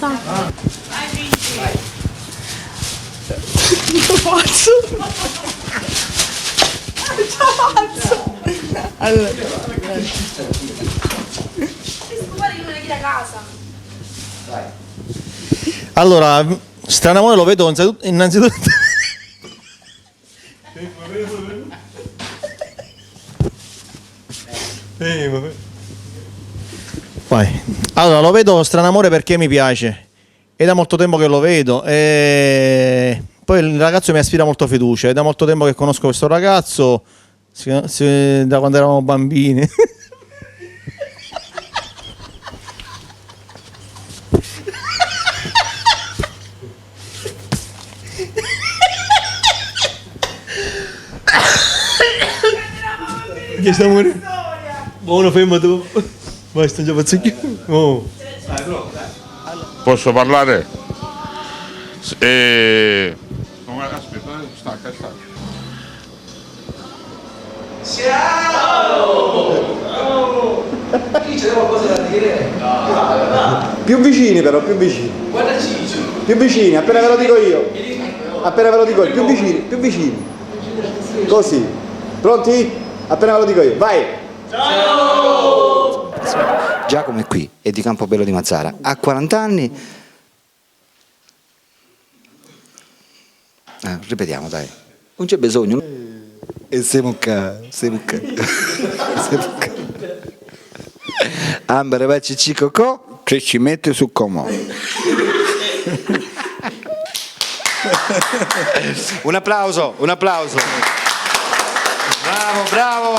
casa. Non faccio. Allora. Allora, Stranamore lo vedo innanzitutto. Vai. Allora, lo vedo Stranamore perché mi piace. È da molto tempo che lo vedo. E poi il ragazzo mi aspira molto fiducia. È da molto tempo che conosco questo ragazzo. Da quando eravamo bambini. Che sta morendo? Buono, fermo tu. Vai, sto già facendo. Oh. Posso parlare? Aspetta, stacca. Chi c'è qualcosa da dire? Più vicini però, più vicini. Guarda Ciccio. Più vicini, appena ve lo dico io. Appena ve lo dico io, più vicini, più vicini. Così. Pronti? Appena ve lo dico io. Vai! Giacomo è qui, è di Campobello di Mazara, ha 40 anni. Ripetiamo, dai. Non c'è bisogno. E siamo qua. Ambere baci cicocò, che ci mette su comò. Un applauso. Bravo.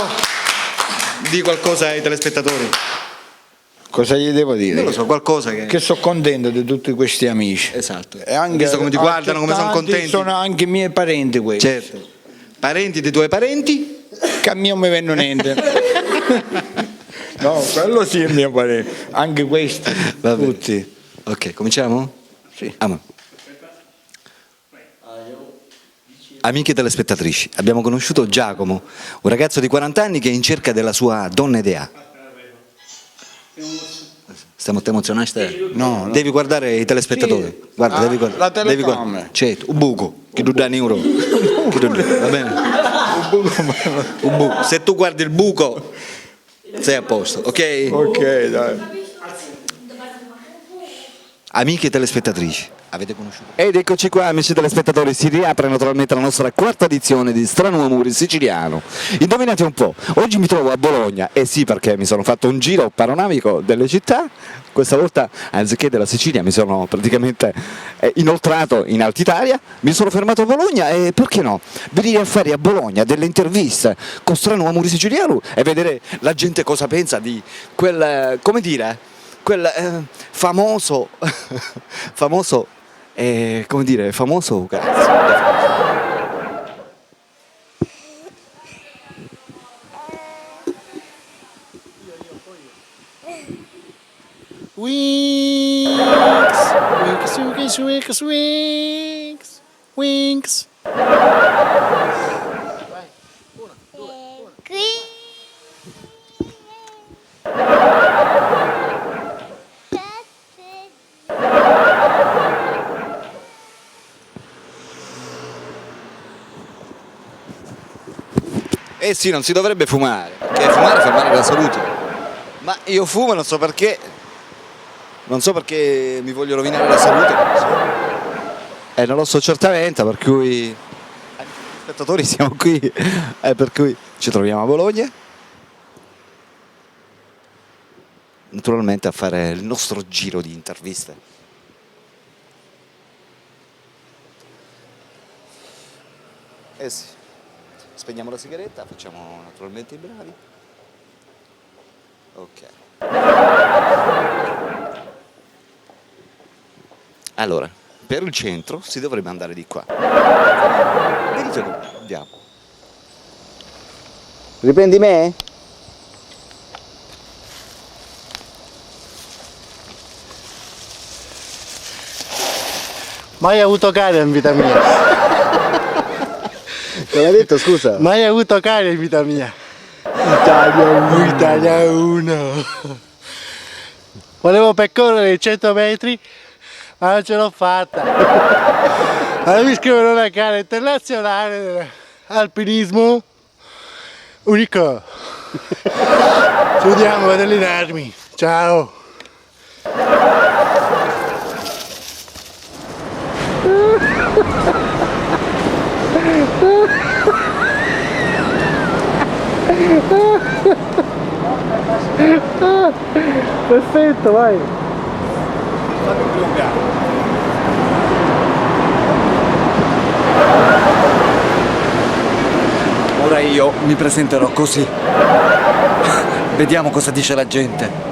Di qualcosa ai telespettatori. Cosa gli devo dire? Non lo so, qualcosa che sono contento di tutti questi amici. Esatto. E anche, visto come ti guardano, come sono contenti. Sono anche i miei parenti questi. Certo. Parenti dei tuoi parenti? Che a me non mi vengono niente. No, quello sì è mio parente. Anche questi. Tutti. Ok, cominciamo? Sì. Amiche telespettatrici, abbiamo conosciuto Giacomo, un ragazzo di 40 anni che è in cerca della sua donna idea. Stiamo emozionati? No. Devi guardare i telespettatori. Sì. Guarda, devi guardare. La telecamera. Certo, un buco, che tu dai euro. Va bene? Un buco. Se tu guardi il buco, sei a posto, ok? Ok, dai. Amiche telespettatrici, avete conosciuto? Ed eccoci qua, amici telespettatori, si riapre naturalmente la nostra quarta edizione di Strano Amore Siciliano. Indovinate un po', oggi mi trovo a Bologna, e sì, perché mi sono fatto un giro panoramico delle città. Questa volta, anziché della Sicilia, mi sono praticamente inoltrato in Alta Italia, mi sono fermato a Bologna e perché no? Venire a fare a Bologna delle interviste con Strano Amore Siciliano e vedere la gente cosa pensa di quel, come dire, quel famoso cazzo. Winks. Eh sì, non si dovrebbe fumare, perché fumare fa male alla salute. Ma io fumo, non so perché mi voglio rovinare la salute. E non lo so certamente, per cui spettatori siamo qui, per cui ci troviamo a Bologna. Naturalmente a fare il nostro giro di interviste. Eh sì. Spegniamo la sigaretta, facciamo naturalmente i bravi. Ok. Allora, per il centro si dovrebbe andare di qua. Venite qua, andiamo. Riprendi me? Mai avuto cane in vita mia. Come hai detto, scusa? Mai avuto cane in vita mia. Italia 1. Volevo percorrere i 100 metri Ma ce l'ho fatta. Devi scrivere una gara internazionale alpinismo unico. Ci vediamo ad allenarmi. Ciao. Perfetto, vai. Ora io mi presenterò così. Vediamo cosa dice la gente.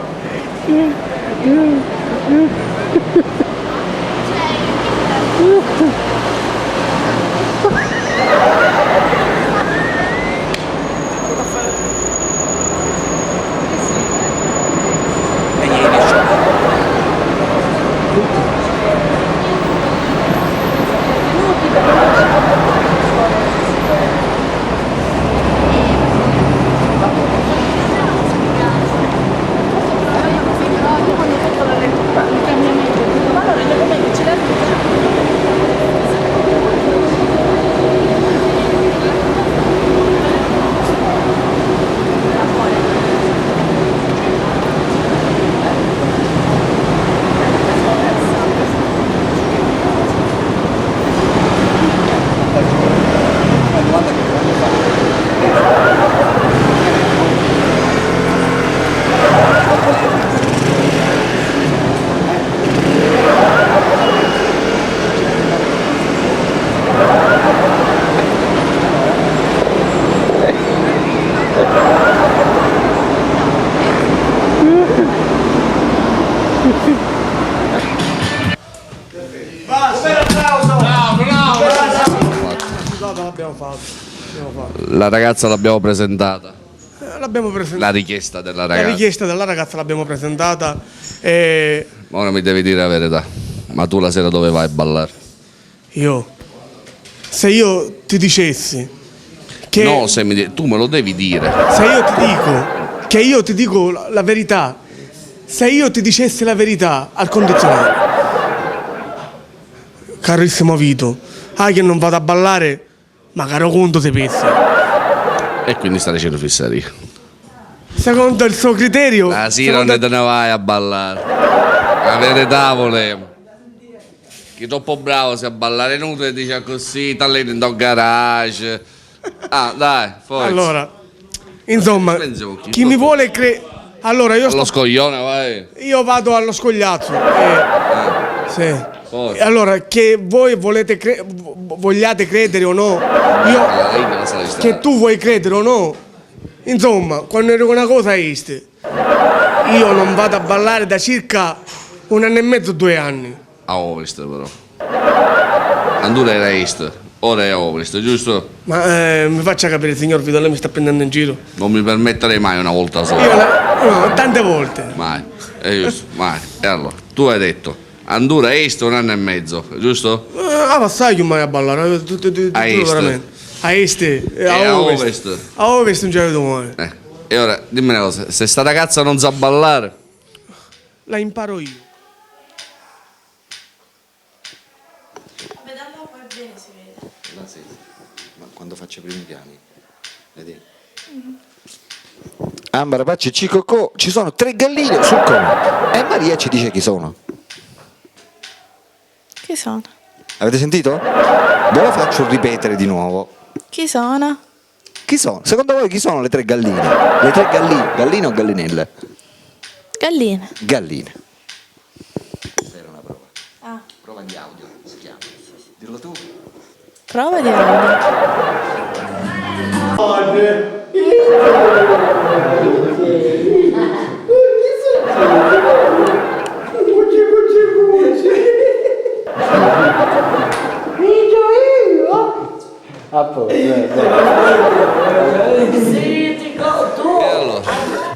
La ragazza l'abbiamo presentata. L'abbiamo presentata. La richiesta della La ragazza. richiesta della ragazza l'abbiamo presentata e Ora mi devi dire la verità. Ma tu la sera dove vai a ballare? se io ti dicessi che No, tu me lo devi dire. se io ti dico che io ti dico la verità, se io ti dicessi la verità al condizionario, carissimo Vito, che non vado a ballare, ma caro conto se pensa. E quindi sta dicendo fissaria. Secondo il suo criterio, La sera secondo- non te ne vai a ballare. La verità volevo. Chi troppo bravo se a ballare nudo e dice così, t'alleni in un garage. Ah, dai, forza. allora, insomma, Penso chi- chi mi vuole allora io, Allo scoglione, vai. io vado allo scogliazzo. Sì. Forza. E allora, che voi vogliate credere o no, Allora, lei che la sa di stare. che tu vuoi credere o no, insomma, quando ero una cosa esiste, io non vado a ballare da circa 1 anno e mezzo, 2 anni. A ovest però. Andura era est, ora è a ovest, giusto? Ma mi faccia capire, signor Vito, lei mi sta prendendo in giro. Non mi permetterei mai una volta Io sola. no, tante volte. Mai. È giusto, mai. E allora, tu hai detto, Andura est 1 anno e mezzo, giusto? Passai mai a ballare, A est. veramente. A est, E a ovest. A ovest non ci vedo mai. E ora, dimmi una cosa, se sta ragazza non sa ballare, La imparo io. Ma quando faccio i primi piani, vedi? Ambra, Pacci e Cicocò, ci sono 3 galline sul cono. E Maria ci dice chi sono. Chi sono? Avete sentito? Ve lo faccio ripetere di nuovo. Chi sono? Chi sono? Secondo voi chi sono le 3 galline? Le 3 galline, galline o gallinelle? Galline. Galline. Era una prova. Ah. Prova di audio, si chiama. Dirlo tu. Prova di audio.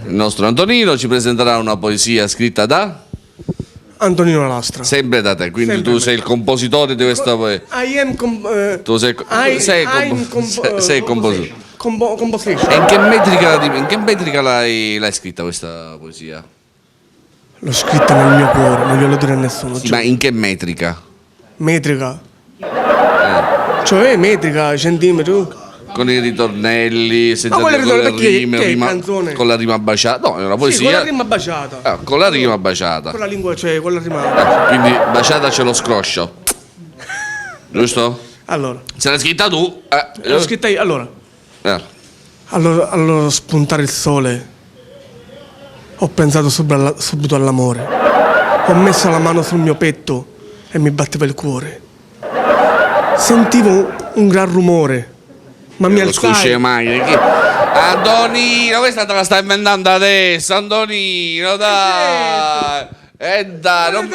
il nostro Antonino ci presenterà una poesia scritta da... Antonino Lastra. Sempre da te, quindi Sempre tu me. sei il compositore di questa poesia. I am Tu sei il compositore. composition. E in che metrica l'hai scritta questa poesia? L'ho scritta nel mio cuore, non glielo dire a nessuno. Sì, ma in che metrica? Metrica. Cioè metrica, centimetri. Con i ritornelli, senza Ma quelle con le ritornelli, rime, che è rima- canzone? con la rima baciata. No, è una Sì, poesia. con la rima baciata. Con la rima baciata. Con la lingua, cioè, con la rima. Quindi baciata ce lo scroscio. Giusto? Allora, Se l'hai scritta tu. l'ho scritta io. Allora, Eh. spuntare il sole, ho pensato subito all'amore. Ho messo la mano sul mio petto e mi batteva il cuore. Sentivo un gran rumore, ma mi Non scusi alzai. mai. Antonino, questa te la stai inventando adesso. Antonino, dai. Dai,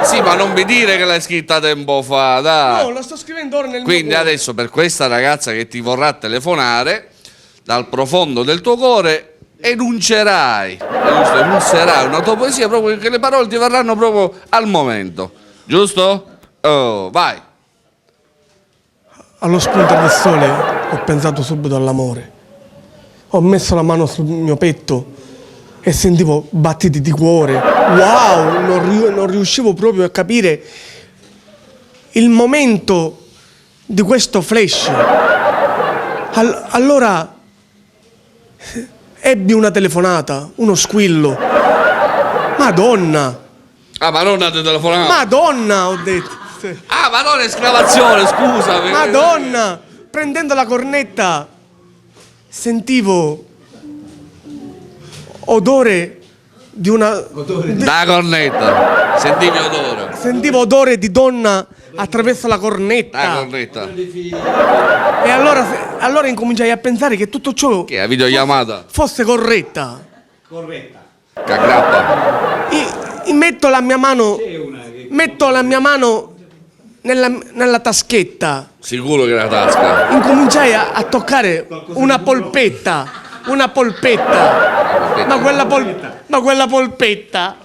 sì, ma non mi dire che l'hai scritta tempo fa, dai. No, la sto scrivendo ora nel Quindi mio cuore. adesso per questa ragazza che ti vorrà telefonare, dal profondo del tuo cuore enuncerai una tua poesia proprio che le parole ti verranno proprio al momento. Giusto? Oh, vai. Allo spuntare del sole ho pensato subito all'amore. Ho messo la mano sul mio petto e sentivo battiti di cuore. Wow, non riuscivo proprio a capire il momento di questo flash. Allora ebbi una telefonata, uno squillo. Madonna! Ah, ma non ti telefonavo. Madonna, ho detto. Ah, ma non esclamazione, scusa. Madonna! Prendendo la cornetta sentivo odore di una... Da cornetta. Sentivi odore. Sentivo odore di donna attraverso la cornetta. Da cornetta. E allora incominciai a pensare che tutto ciò Che è videochiamata? fosse corretta. Che aggrappa. Metto la mia mano nella taschetta. Sicuro che era tasca. Incominciai a toccare una polpetta. Ma quella polpetta.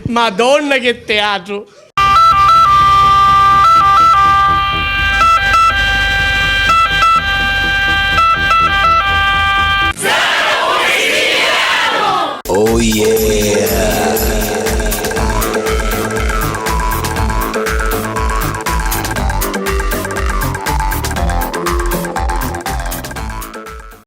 Madonna che teatro.